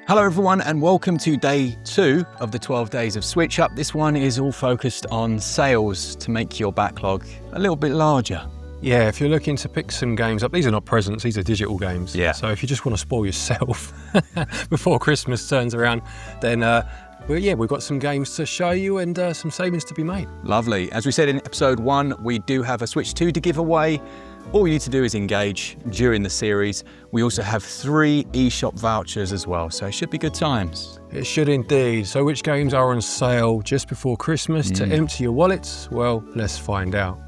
Hello everyone and welcome to day 2 of the 12 days of SwitchUp. This one is all focused on sales to make your backlog a little bit larger. Yeah, if you're looking to pick some games up, these are not presents, these are digital games. Yeah. So if you just want to spoil yourself before Christmas turns around, then we've got some games to show you and some savings to be made. Lovely. As we said in episode 1, we do have a Switch 2 to give away. All you need to do is engage during the series. We also have 3 eShop vouchers as well, so it should be good times. It should indeed. So which games are on sale just before Christmas to empty your wallets? Well, let's find out.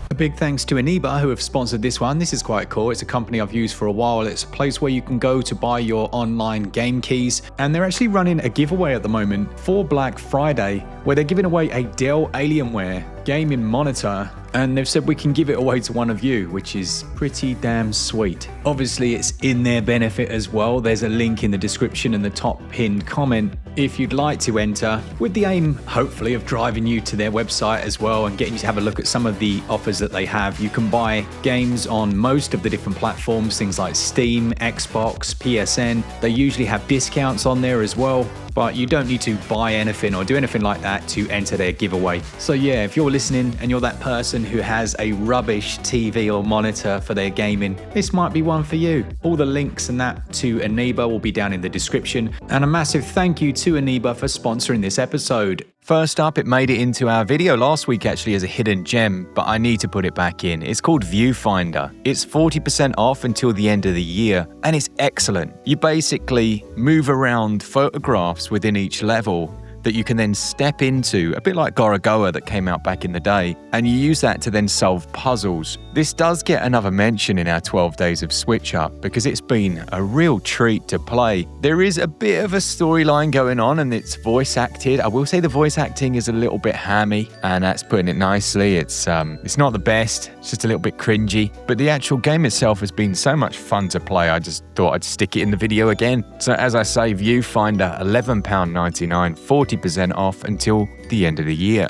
A big thanks to Eneba who have sponsored this one. This is quite cool. It's a company I've used for a while. It's a place where you can go to buy your online game keys, and they're actually running a giveaway at the moment for Black Friday where they're giving away a Dell Alienware gaming monitor, and they've said we can give it away to one of you, which is pretty damn sweet. Obviously it's in their benefit as well. There's a link in the description and the top pinned comment if you'd like to enter, with the aim hopefully of driving you to their website as well and getting you to have a look at some of the offers that they have. You can buy games on most of the different platforms, things like Steam, Xbox, PSN. They usually have discounts on there as well, but you don't need to buy anything or do anything like that to enter their giveaway. So yeah, if you're listening and you're that person who has a rubbish TV or monitor for their gaming, this might be one for you. All the links and that to Eneba will be down in the description. And a massive thank you to Eneba for sponsoring this episode. First up, it made it into our video last week actually as a hidden gem, but I need to put it back in. It's called Viewfinder. It's 40% off until the end of the year, and it's excellent. You basically move around photographs within each level that you can then step into, a bit like Gorogoa that came out back in the day, and you use that to then solve puzzles. This does get another mention in our 12 days of SwitchUp because it's been a real treat to play. There is a bit of a storyline going on and it's voice acted. I will say the voice acting is a little bit hammy, and that's putting it nicely. It's not the best, it's just a little bit cringy, but the actual game itself has been so much fun to play, I just thought I'd stick it in the video again. So as I say, Viewfinder, £11.99, 40% off until the end of the year.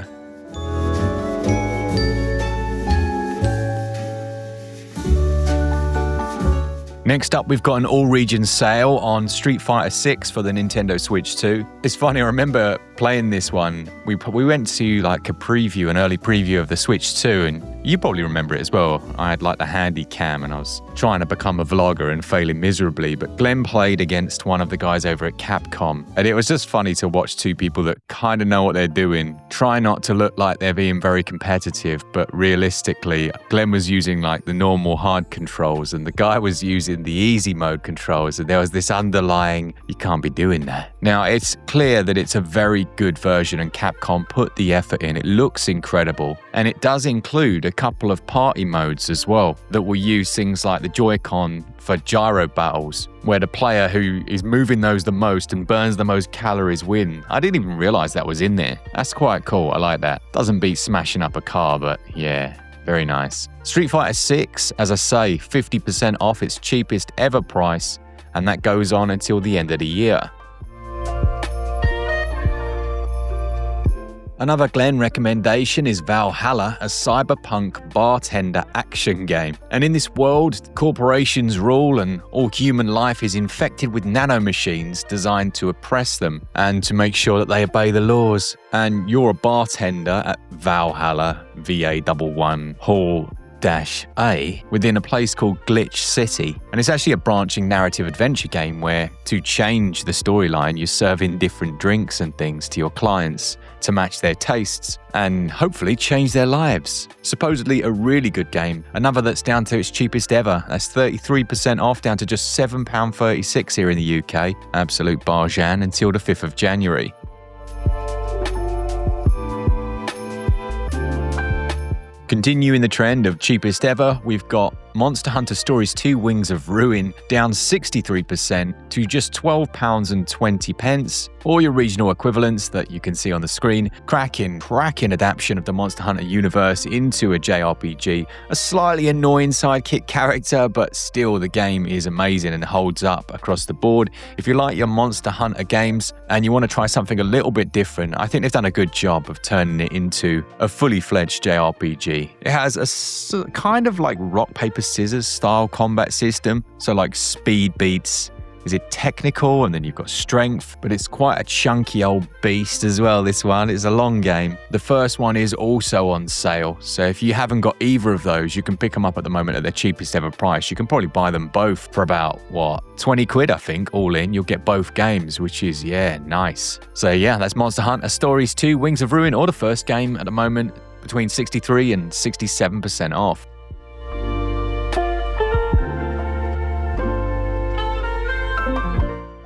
Next up, we've got an all-region sale on Street Fighter 6 for the Nintendo Switch 2. It's funny, I remember playing this one. We went to like an early preview of the Switch 2, and you probably remember it as well. I had like the handy cam and I was trying to become a vlogger and failing miserably, but Glen played against one of the guys over at Capcom, and it was just funny to watch two people that kind of know what they're doing, try not to look like they're being very competitive, but realistically, Glen was using like the normal hard controls and the guy was using the easy mode controls, and there was this underlying, you can't be doing that. Now, it's clear that it's a very good version and Capcom put the effort in. It looks incredible, and it does include a couple of party modes as well that will use things like the joycon for gyro battles, where the player who is moving those the most and burns the most calories win. I didn't even realize that was in there. That's quite cool. I like that. Doesn't beat smashing up a car, but yeah, very nice. Street Fighter 6, as I say, 50% off its cheapest ever price, and that goes on until the end of the year. Another Glen recommendation is Valhalla, a cyberpunk bartender action game. And in this world, corporations rule and all human life is infected with nanomachines designed to oppress them and to make sure that they obey the laws. And you're a bartender at Valhalla, VA11 Hall -A, within a place called Glitch City. And it's actually a branching narrative adventure game where, to change the storyline, you're serving different drinks and things to your clients to match their tastes and hopefully change their lives. Supposedly a really good game. Another that's down to its cheapest ever. That's 33% off, down to just £7.36 here in the UK. Absolute bargain until the 5th of January. Continuing the trend of cheapest ever, we've got Monster Hunter Stories 2 Wings of Ruin, down 63% to just £12.20, or your regional equivalents that you can see on the screen. Cracking adaptation of the Monster Hunter universe into a JRPG. A slightly annoying sidekick character, but still the game is amazing and holds up across the board. If you like your Monster Hunter games and you want to try something a little bit different, I think they've done a good job of turning it into a fully fledged JRPG. It has a kind of like rock, paper, scissors style combat system. So like speed beats, is it technical? And then you've got strength, but it's quite a chunky old beast as well, this one. It's a long game. The first one is also on sale. So if you haven't got either of those, you can pick them up at the moment at their cheapest ever price. You can probably buy them both for about, 20 quid, I think, all in. You'll get both games, which is, nice. So yeah, that's Monster Hunter Stories 2, Wings of Ruin, or the first game at the moment, between 63 and 67% off.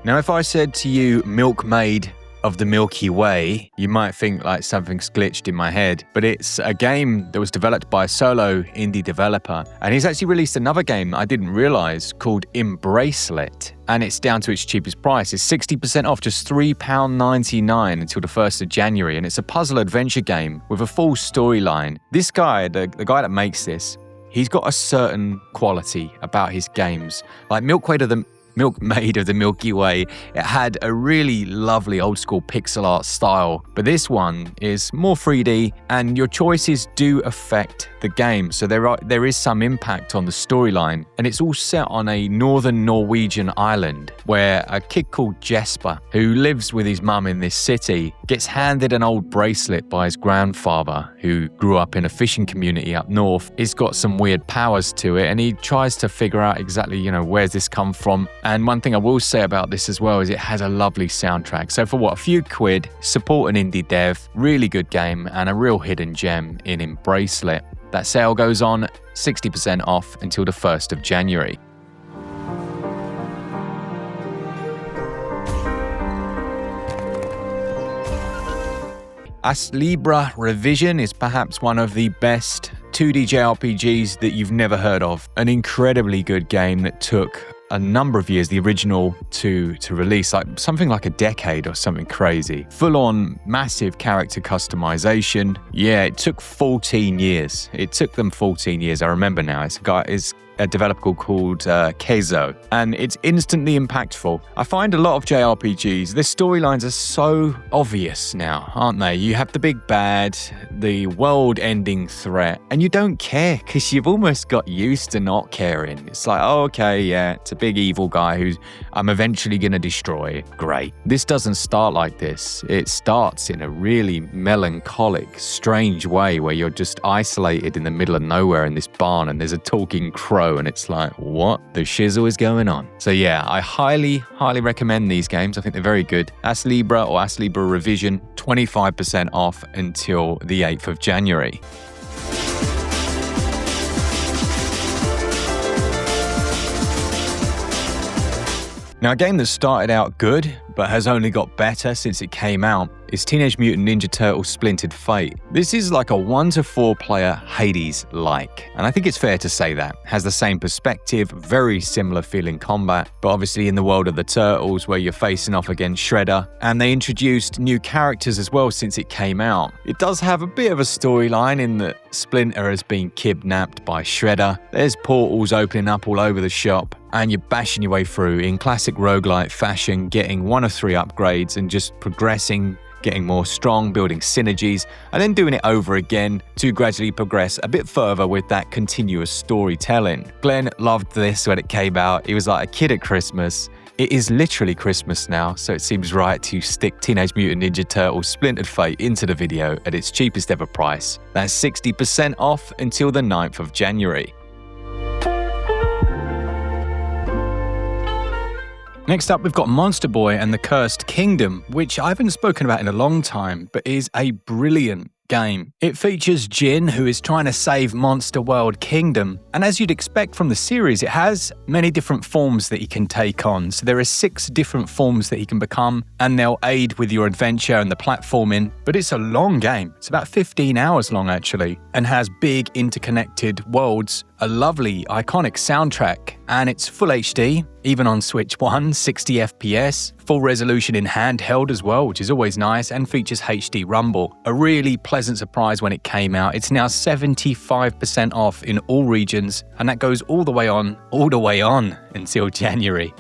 Now, if I said to you Milkmaid of the Milky Way, you might think like something's glitched in my head, but it's a game that was developed by a solo indie developer, and he's actually released another game I didn't realize called Embracelet, and it's down to its cheapest price. It's 60% off, just £3.99 until the 1st of January, and it's a puzzle adventure game with a full storyline. This guy, the guy that makes this, he's got a certain quality about his games. Like Milkmaid of the Milky Way, it had a really lovely old school pixel art style, but this one is more 3D and your choices do affect the game. So there is some impact on the storyline, and it's all set on a northern Norwegian island where a kid called Jesper, who lives with his mum in this city, gets handed an old bracelet by his grandfather, who grew up in a fishing community up north. It's got some weird powers to it, and he tries to figure out exactly, where's this come from. And one thing I will say about this as well is it has a lovely soundtrack. So for a few quid, support an indie dev, really good game, and a real hidden gem in Embracelet. That sale goes on 60% off until the 1st of January. Astlibra Revision is perhaps one of the best 2D JRPGs that you've never heard of. An incredibly good game that took a number of years, the original, to release, like something like a decade or something crazy. Full-on massive character customization. Yeah, it took 14 years. It took them 14 years. I remember now. It's a developer called Keizo, and it's instantly impactful. I find a lot of JRPGs, their storylines are so obvious now, aren't they? You have the big bad, the world-ending threat, and you don't care because you've almost got used to not caring. It's like, oh, okay, yeah, it's a big evil guy who I'm eventually going to destroy. Great. This doesn't start like this. It starts in a really melancholic, strange way where you're just isolated in the middle of nowhere in this barn, and there's a talking crow, and it's like, what the shizzle is going on? So yeah, I highly recommend these games. I think they're very good. Astlibra or Astlibra Revision, 25% off until the 8th of January. Now, a game that started out good, but has only got better since it came out, is Teenage Mutant Ninja Turtles Splintered Fate. This is like a 1 to 4 player Hades-like, and I think it's fair to say that. Has the same perspective, very similar feeling combat, but obviously in the world of the Turtles where you're facing off against Shredder, and they introduced new characters as well since it came out. It does have a bit of a storyline in that Splinter has been kidnapped by Shredder. There's portals opening up all over the shop, and you're bashing your way through in classic roguelite fashion, getting 1 of 3 upgrades and just progressing, getting more strong, building synergies, and then doing it over again to gradually progress a bit further with that continuous storytelling. Glen loved this when it came out. He was like a kid at Christmas. It is literally Christmas now, so it seems right to stick Teenage Mutant Ninja Turtles Splintered Fate into the video at its cheapest ever price. That's 60% off until the 9th of January. Next up, we've got Monster Boy and the Cursed Kingdom, which I haven't spoken about in a long time, but is a brilliant game. It features Jin, who is trying to save Monster World Kingdom, and as you'd expect from the series, it has many different forms that he can take on. So there are 6 different forms that he can become, and they'll aid with your adventure and the platforming, but it's a long game. It's about 15 hours long actually, and has big interconnected worlds, a lovely iconic soundtrack, and it's full HD, even on Switch 1, 60 FPS, full resolution in handheld as well, which is always nice, and features HD Rumble. A really pleasant surprise when it came out. It's now 75% off in all regions, and that goes all the way on until January.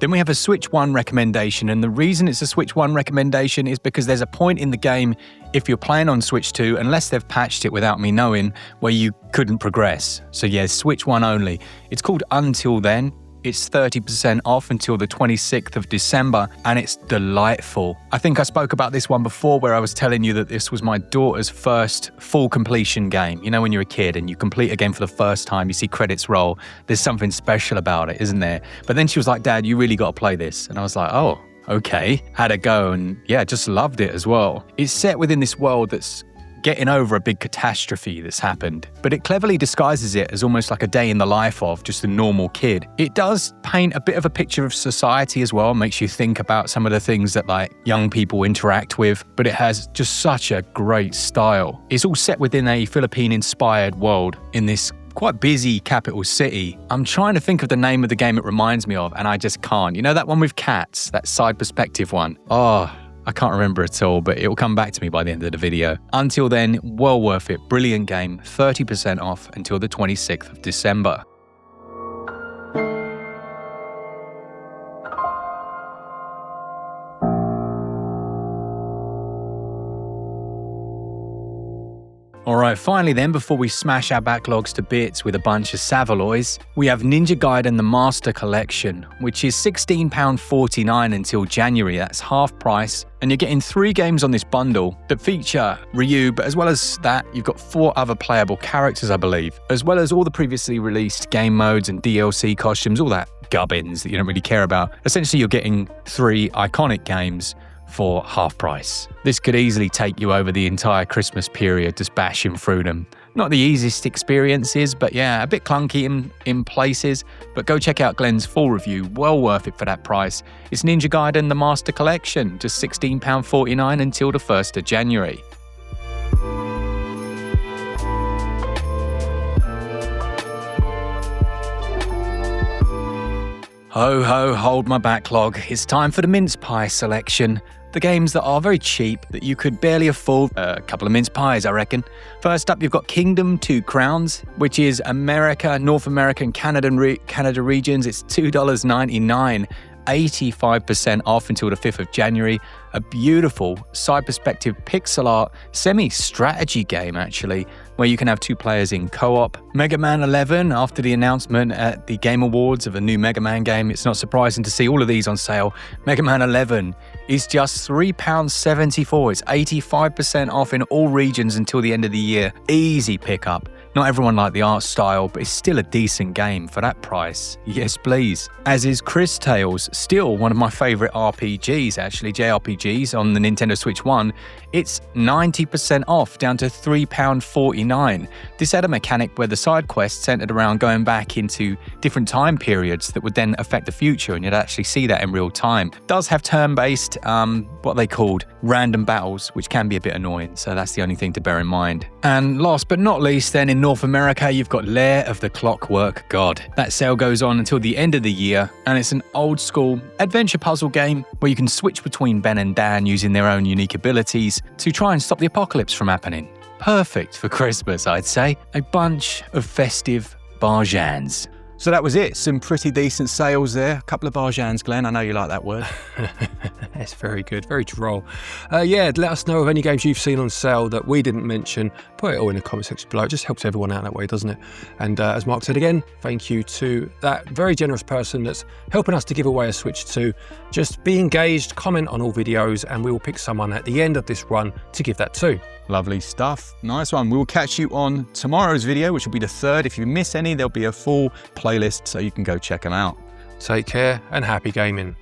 Then we have a Switch 1 recommendation, and the reason it's a Switch 1 recommendation is because there's a point in the game, if you're playing on Switch 2, unless they've patched it without me knowing, where you couldn't progress. So yeah, Switch 1 only. It's called Until Then. It's 30% off until the 26th of December, and it's delightful. I think I spoke about this one before where I was telling you that this was my daughter's first full completion game. You know, when you're a kid and you complete a game for the first time, you see credits roll, there's something special about it, isn't there? But then she was like, Dad, you really got to play this. And I was like, oh, okay. Had a go and yeah, just loved it as well. It's set within this world that's getting over a big catastrophe that's happened, but it cleverly disguises it as almost like a day in the life of just a normal kid. It does paint a bit of a picture of society as well, makes you think about some of the things that like young people interact with, but it has just such a great style. It's all set within a Philippine-inspired world in this quite busy capital city. I'm trying to think of the name of the game it reminds me of, and I just can't. You know that one with cats, that side perspective one? Oh, I can't remember at all, but it will come back to me by the end of the video. Until then, well worth it. Brilliant game. 30% off until the 26th of December. Alright, finally then, before we smash our backlogs to bits with a bunch of Saveloys, we have Ninja Gaiden The Master Collection, which is £16.49 until January. That's half price, and you're getting 3 games on this bundle that feature Ryu, but as well as that, you've got 4 other playable characters, I believe, as well as all the previously released game modes and DLC costumes, all that gubbins that you don't really care about. Essentially, you're getting 3 iconic games for half price. This could easily take you over the entire Christmas period just bashing through them. Not the easiest experiences, but yeah, a bit clunky in places, but go check out Glen's full review, well worth it for that price. It's Ninja Gaiden The Master Collection, just £16.49 until the 1st of January. Ho ho, hold my backlog. It's time for the Mince Pie Selection. The games that are very cheap, that you could barely afford a couple of mince pies, I reckon. First up, you've got Kingdom 2 Crowns, which is America, North America, and Canada regions. It's $2.99. 85% off until the 5th of January. A beautiful side perspective pixel art semi-strategy game, actually, where you can have 2 players in co-op. Mega Man 11, after the announcement at the Game Awards of a new Mega Man game, it's not surprising to see all of these on sale. Mega Man 11 is just £3.74. It's 85% off in all regions until the end of the year. Easy pickup. Not everyone liked the art style, but it's still a decent game for that price. Yes, please. As is Chris Tales, still one of my favourite RPGs, actually, JRPGs on the Nintendo Switch 1. It's 90% off, down to £3.49. This had a mechanic where the side quests centered around going back into different time periods that would then affect the future, and you'd actually see that in real time. It does have turn-based, what they called random battles, which can be a bit annoying, so that's the only thing to bear in mind. And last but not least, then in North America, you've got Lair of the Clockwork God. That sale goes on until the end of the year, and it's an old-school adventure puzzle game where you can switch between Ben and Dan using their own unique abilities to try and stop the apocalypse from happening. Perfect for Christmas, I'd say. A bunch of festive barjans. So that was it. Some pretty decent sales there. A couple of barjans, Glen. I know you like that word. That's very good. Very droll. Yeah, let us know of any games you've seen on sale that we didn't mention. Put it all in the comment section below. It just helps everyone out that way, doesn't it? And as Mark said again, thank you to that very generous person that's helping us to give away a Switch 2. Just be engaged, comment on all videos, and we will pick someone at the end of this run to give that to. Lovely stuff. Nice one. We'll catch you on tomorrow's video, which will be the 3rd. If you miss any, there'll be a full playlist so you can go check them out. Take care and happy gaming.